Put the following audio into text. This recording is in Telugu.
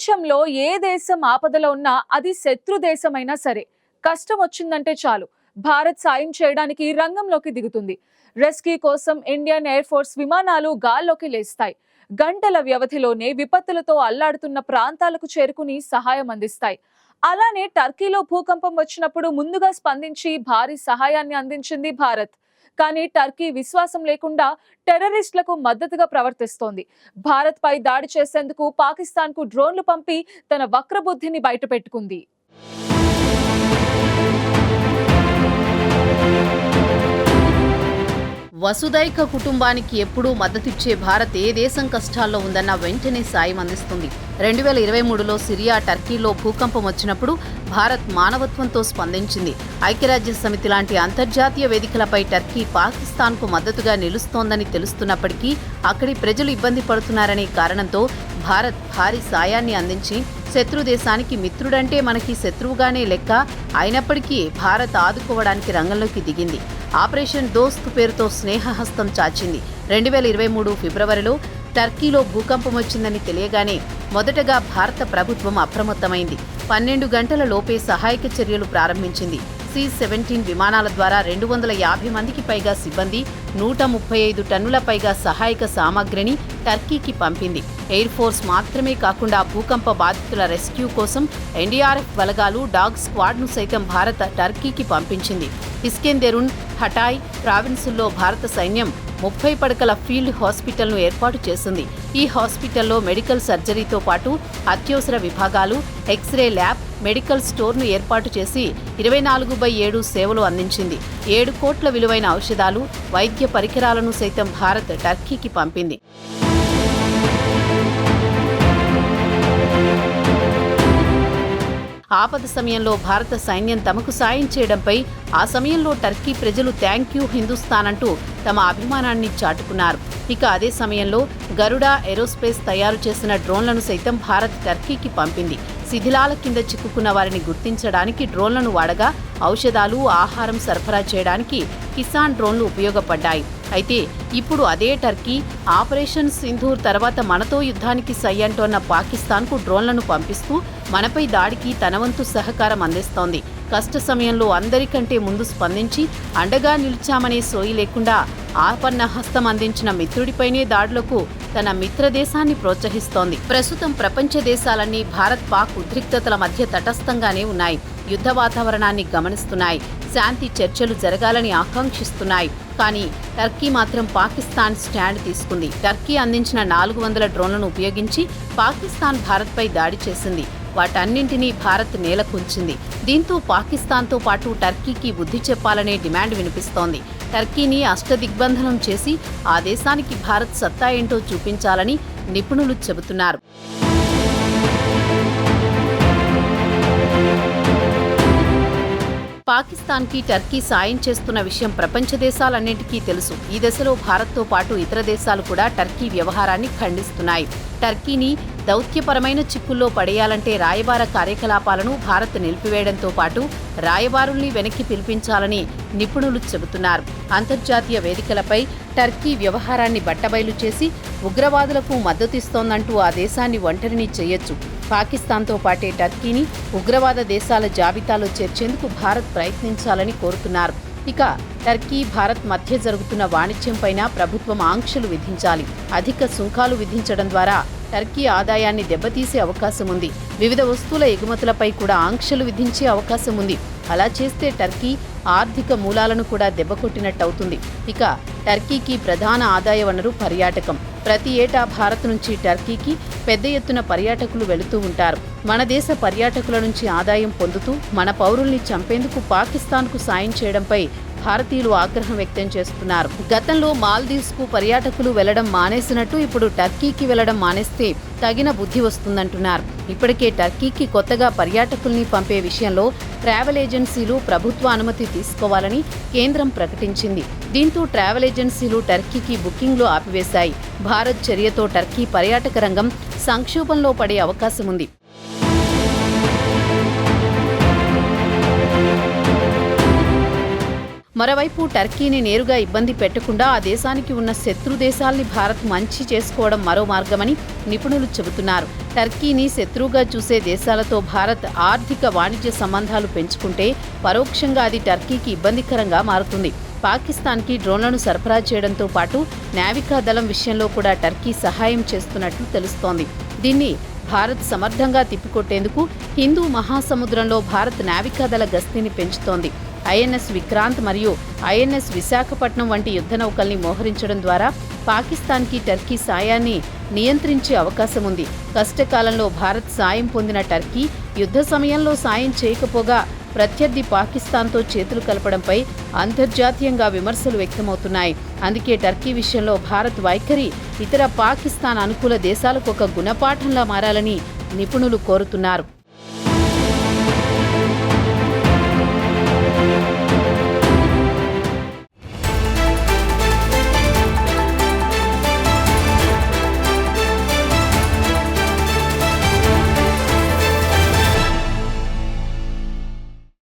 ప్రపంచంలో ఏ దేశం ఆపదలో ఉన్నా అది శత్రు దేశమైనా సరే కష్టం వచ్చిందంటే చాలు భారత్ సాయం చేయడానికి రంగంలోకి దిగుతుంది. రెస్క్యూ కోసం ఇండియన్ ఎయిర్ ఫోర్స్ విమానాలు గాల్లోకి లేస్తాయి. గంటల వ్యవధిలోనే విపత్తులతో అల్లాడుతున్న ప్రాంతాలకు చేరుకుని సహాయం అందిస్తాయి. అలానే టర్కీలో భూకంపం వచ్చినప్పుడు ముందుగా స్పందించి భారీ సహాయాన్ని అందించింది భారత్. కానీ టర్కీ విశ్వాసం లేకుండా టెర్రరిస్టులకు మద్దతుగా ప్రవర్తిస్తోంది. భారత్ పై దాడి చేసేందుకు పాకిస్తాన్ కు డ్రోన్లు పంపి తన వక్రబుద్ధిని బయటపెట్టుకుంది. వసుదైక కుటుంబానికి ఎప్పుడూ మద్దతిచ్చే భారత్ ఏ దేశం కష్టాల్లో ఉందన్న వెంటనే సాయం అందిస్తుంది. 2023లో సిరియా, టర్కీలో భూకంపం వచ్చినప్పుడు భారత్ మానవత్వంతో స్పందించింది. ఐక్యరాజ్య సమితి లాంటి అంతర్జాతీయ వేదికలపై టర్కీ పాకిస్తాన్కు మద్దతుగా నిలుస్తోందని తెలుస్తున్నప్పటికీ అక్కడి ప్రజలు ఇబ్బంది పడుతున్నారనే కారణంతో భారత్ భారీ సాయాన్ని అందించి శత్రు దేశానికి మిత్రుడంటే మనకి శత్రువుగానే లెక్క అయినప్పటికీ భారత్ ఆదుకోవడానికి రంగంలోకి దిగింది. ఆపరేషన్ దోస్త్ పేరుతో స్నేహహస్తం చాచింది. 2023 ఫిబ్రవరిలో టర్కీలో భూకంపం వచ్చిందని తెలియగానే మొదటగా భారత ప్రభుత్వం అప్రమత్తమైంది. 12 గంటల లోపే సహాయక చర్యలు ప్రారంభించింది. C-17 విమానాల ద్వారా 250 మందికి పైగా సిబ్బంది, 135 టన్నుల పైగా సహాయక సామాగ్రిని టర్కీకి పంపింది. ఎయిర్ ఫోర్స్ మాత్రమే కాకుండా భూకంప బాధితుల రెస్క్యూ కోసం ఎన్డీఆర్ఎఫ్ బలగాలు, డాగ్ స్క్వాడ్ను సైతం భారత టర్కీకి పంపించింది. ఇస్కెందెరున్, హటాయ్ ప్రావిన్సుల్లో భారత సైన్యం 30 పడకల ఫీల్డ్ హాస్పిటల్ను ఏర్పాటు చేసింది. ఈ హాస్పిటల్లో మెడికల్ సర్జరీతో పాటు అత్యవసర విభాగాలు, ఎక్స్రే ల్యాబ్, మెడికల్ స్టోర్ను ఏర్పాటు చేసి 24/7 సేవలు అందించింది. 7 కోట్ల విలువైన ఔషధాలు, వైద్య పరికరాలను సైతం భారత్ టర్కీకి పంపింది. ఆపద సమయంలో భారత సైన్యం తమకు సాయం చేయడంపై ఆ సమయంలో టర్కీ ప్రజలు థ్యాంక్ యూ హిందుస్థాన్ అంటూ తమ అభిమానాన్ని చాటుకున్నారు. ఇక అదే సమయంలో గరుడా ఏరోస్పేస్ తయారు చేసిన డ్రోన్లను సైతం భారత్ టర్కీకి పంపింది. శిథిలాల కింద చిక్కుకున్న వారిని గుర్తించడానికి డ్రోన్లను వాడగా ఔషధాలు, ఆహారం సరఫరా చేయడానికి కిసాన్ డ్రోన్లు ఉపయోగపడ్డాయి. అయితే ఇప్పుడు అదే టర్కీ ఆపరేషన్ సింధూర్ తర్వాత మనతో యుద్ధానికి సై అంటోన్న పాకిస్తాన్కు డ్రోన్లను పంపిస్తూ మనపై దాడికి తన వంతు సహకారం అందిస్తోంది. కష్ట సమయంలో అందరికంటే ముందు స్పందించి అండగా నిలిచామనే సోయి లేకుండా ఆపన్న హస్తం అందించిన మిత్రుడిపైనే దాడులకు తన మిత్రదేశాన్ని ప్రోత్సహిస్తోంది. ప్రస్తుతం ప్రపంచ దేశాలన్నీ భారత్ పాక్ ఉద్రిక్తతల మధ్య తటస్థంగానే ఉన్నాయి. యుద్ధ వాతావరణాన్ని గమనిస్తున్నాయి. శాంతి చర్చలు జరగాలని ఆకాంక్షిస్తున్నాయి. కానీ టర్కీ మాత్రం పాకిస్తాన్ స్టాండ్ తీసుకుంది. టర్కీ అందించిన 400 డ్రోన్లను ఉపయోగించి పాకిస్తాన్ భారత్పై దాడి చేసింది. వాటన్నింటినీ భారత్ నేలకూల్చింది. దీంతో పాకిస్తాన్తో పాటు టర్కీకి బుద్ధి చెప్పాలనే డిమాండ్ వినిపిస్తోంది. టర్కీని అష్టదిగ్బంధనం చేసి ఆ దేశానికి భారత్ సత్తా ఏంటో చూపించాలని నిపుణులు చెబుతున్నారు. పాకిస్తాన్కి టర్కీ సాయం చేస్తున్న విషయం ప్రపంచ దేశాలన్నింటికీ తెలుసు. ఈ దశలో భారత్తో పాటు ఇతర దేశాలు కూడా టర్కీ వ్యవహారాన్ని ఖండిస్తున్నాయి. టర్కీని దౌత్యపరమైన చిక్కుల్లో పడేయాలంటే రాయబార కార్యకలాపాలను భారత్ నిలిపివేయడంతో పాటు రాయబారుల్ని వెనక్కి పిలిపించాలని నిపుణులు చెబుతున్నారు. అంతర్జాతీయ వేదికలపై టర్కీ వ్యవహారాన్ని బట్టబయలు చేసి ఉగ్రవాదులకు మద్దతిస్తోందంటూ ఆ దేశాన్ని ఒంటరిని చేయొచ్చు. పాకిస్తాన్తో పాటే టర్కీని ఉగ్రవాద దేశాల జాబితాలో చేర్చేందుకు భారత్ ప్రయత్నించాలని కోరుతున్నారు. ఇక టర్కీ, భారత్ మధ్య జరుగుతున్న వాణిజ్యంపైన ప్రభుత్వం ఆంక్షలు విధించాలి. అధిక సుంకాలు విధించడం ద్వారా టర్కీ ఆదాయాన్ని దెబ్బతీసే అవకాశం ఉంది. వివిధ వస్తువుల ఎగుమతులపై కూడా ఆంక్షలు విధించే అవకాశం ఉంది. అలా చేస్తే టర్కీ ఆర్థిక మూలాలను కూడా దెబ్బకొట్టినట్టవుతుంది. ఇక టర్కీకి ప్రధాన ఆదాయ వనరు పర్యాటకం. ప్రతి ఏటా భారత్ నుంచి టర్కీకి పెద్ద ఎత్తున పర్యాటకులు వెళుతూ ఉంటారు. మన దేశ పర్యాటకుల నుంచి ఆదాయం పొందుతూ మన పౌరుల్ని చంపేందుకు పాకిస్తాన్కు సాయం చేయడంపై భారతీయులు ఆగ్రహం వ్యక్తం చేస్తున్నారు. గతంలో మాల్దీవ్స్కు పర్యాటకులు వెళ్లడం మానేసినట్టు ఇప్పుడు టర్కీకి వెళ్లడం మానేస్తే తగిన బుద్ధి వస్తుందంటున్నారు. ఇప్పటికే టర్కీకి కొత్తగా పర్యాటకుల్ని పంపే విషయంలో ట్రావెల్ ఏజెన్సీలు ప్రభుత్వ అనుమతి తీసుకోవాలని కేంద్రం ప్రకటించింది. దీంతో ట్రావెల్ ఏజెన్సీలు టర్కీకి బుకింగ్లు ఆపివేశాయి. భారత్ చర్యతో టర్కీ పర్యాటక రంగం సంక్షోభంలో పడే అవకాశం ఉంది. మరోవైపు టర్కీని నేరుగా ఇబ్బంది పెట్టకుండా ఆ దేశానికి ఉన్న శత్రు దేశాల్ని భారత్ మంచి చేసుకోవడం మరో మార్గమని నిపుణులు చెబుతున్నారు. టర్కీని శత్రువుగా చూసే దేశాలతో భారత్ ఆర్థిక వాణిజ్య సంబంధాలు పెంచుకుంటే పరోక్షంగా అది టర్కీకి ఇబ్బందికరంగా మారుతుంది. పాకిస్తాన్కి డ్రోన్లను సరఫరా చేయడంతో పాటు నావికా దళం విషయంలో కూడా టర్కీ సహాయం చేస్తున్నట్లు తెలుస్తోంది. దీన్ని భారత్ సమర్థంగా తిప్పికొట్టేందుకు హిందూ మహాసముద్రంలో భారత్ నావికాదళ గస్తీని పెంచుతోంది. ఐఎన్ఎస్ విక్రాంత్ మరియు ఐఎన్ఎస్ విశాఖపట్నం వంటి యుద్ధ నౌకల్ని మోహరించడం ద్వారా పాకిస్తాన్కి టర్కీ సాయాన్ని నియంత్రించే అవకాశం ఉంది. కష్టకాలంలో భారత్ సాయం పొందిన టర్కీ యుద్ధ సమయంలో సాయం చేయకపోగా ప్రత్యర్థి పాకిస్తాన్తో చేతులు కలపడంపై అంతర్జాతీయంగా విమర్శలు వ్యక్తమవుతున్నాయి. అందుకే టర్కీ విషయంలో భారత్ వైఖరి ఇతర పాకిస్తాన్ అనుకూల దేశాలకు ఒక గుణపాఠంలా మారాలని నిపుణులు కోరుతున్నారు.